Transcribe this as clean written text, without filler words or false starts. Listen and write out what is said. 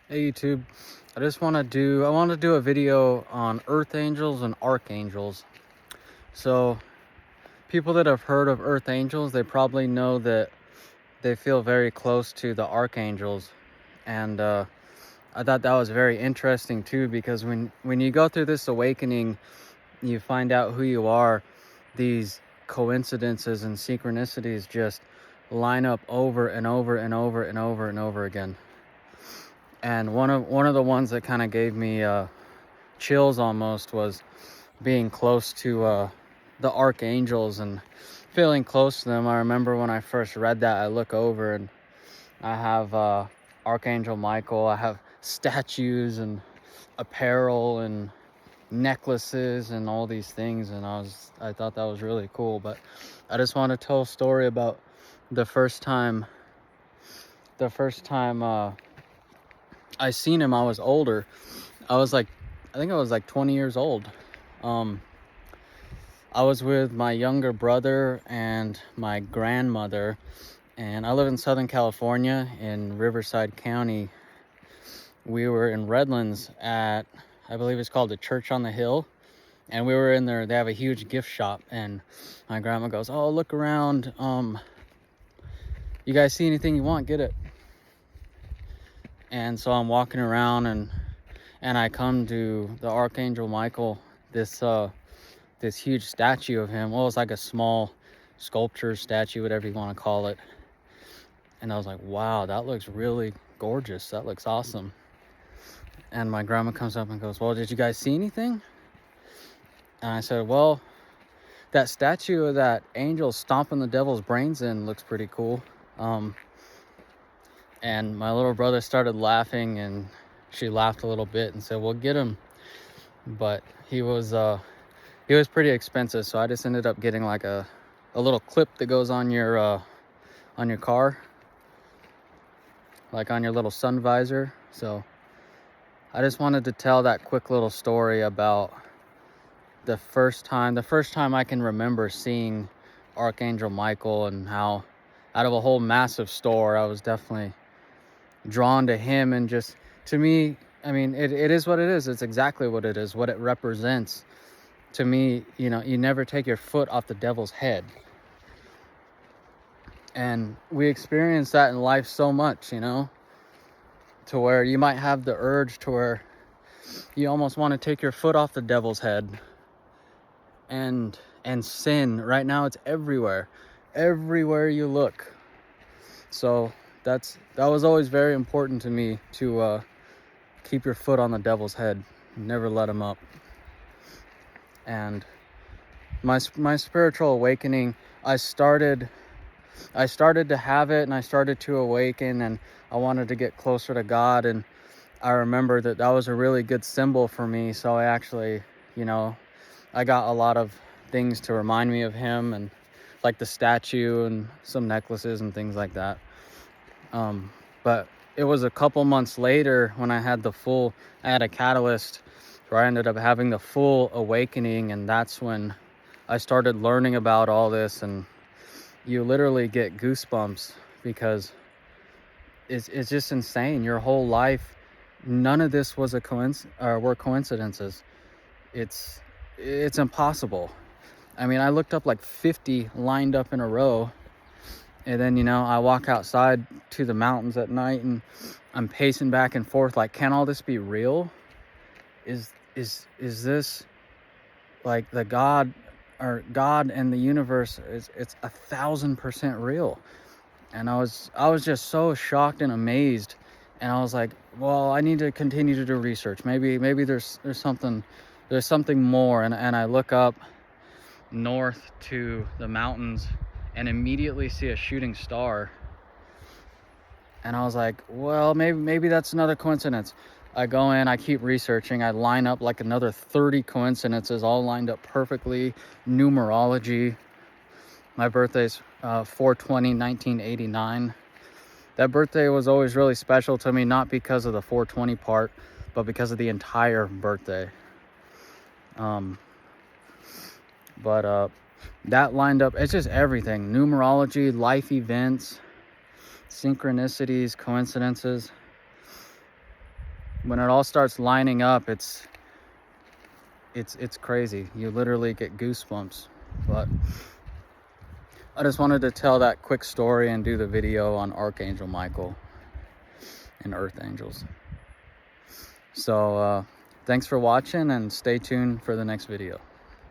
Hey YouTube, I want to do a video on earth angels and archangels. So people that have heard of earth angels, they probably know that they feel very close to the archangels. And I thought that was very interesting too, because when you go through this awakening, you find out who you are. These coincidences and synchronicities just line up over and over and over and over and over again. And one of the ones that kind of gave me chills almost was being close to the archangels and feeling close to them. I remember when I first read that, I look over and I have Archangel Michael. I have statues and apparel and necklaces and all these things, and I thought that was really cool. But I just want to tell a story about the first time I seen him. I was older. I think I was like 20 years old. I was with my younger brother and my grandmother, and I live in Southern California in Riverside County. We were in Redlands at, I believe it's called the Church on the Hill, and we were in there. They have a huge gift shop, and my grandma goes, "Oh, look around. You guys see anything you want, get it." And so I'm walking around, and I come to the Archangel Michael, this huge statue of him. Well, it's like a small sculpture, statue, whatever you want to call it. And I was like, wow, that looks really gorgeous. That looks awesome. And my grandma comes up and goes, "Well, did you guys see anything?" And I said, "Well, that statue of that angel stomping the devil's brains in looks pretty cool." And my little brother started laughing, and she laughed a little bit and said, "Well, get him." But he was pretty expensive, so I just ended up getting like a little clip that goes on your car, like on your little sun visor. So I just wanted to tell that quick little story about the first time I can remember seeing Archangel Michael, and how out of a whole massive store, I was definitely drawn to him. And just, to me, I mean, it is what it is. It's exactly what it is, what it represents. To me, you never take your foot off the devil's head. And we experience that in life so much, to where you might have the urge to where you almost want to take your foot off the devil's head and sin. Right now, it's everywhere you look. So that was always very important to me, to keep your foot on the devil's head, never let him up. And my spiritual awakening, I started to have it, and I started to awaken, and I wanted to get closer to God. And I remember that was a really good symbol for me. So I actually, I got a lot of things to remind me of him, and like the statue and some necklaces and things like that. But it was a couple months later when I had a catalyst where I ended up having the full awakening. And that's when I started learning about all this, and you literally get goosebumps, because it's just insane. Your whole life, none of this was were coincidences. It's impossible. I mean, I looked up like 50 lined up in a row, and then I walk outside to the mountains at night, and I'm pacing back and forth like, can all this be real? Is this like the God and the universe? It's 1,000% real. And I was just so shocked and amazed. And I was like, well, I need to continue to do research. Maybe there's something more. And I look up north to the mountains and immediately see a shooting star. And I was like, well, maybe that's another coincidence. I go in, I keep researching, I line up like another 30 coincidences, all lined up perfectly. Numerology. My birthday's 4/20/1989. That birthday was always really special to me, not because of the 420 part, but because of the entire birthday. But that lined up. It's just everything. Numerology, life events, synchronicities, coincidences. when it all starts lining up, it's crazy. You literally get goosebumps. But I just wanted to tell that quick story and do the video on Archangel Michael and Earth Angels. So thanks for watching, and stay tuned for the next video.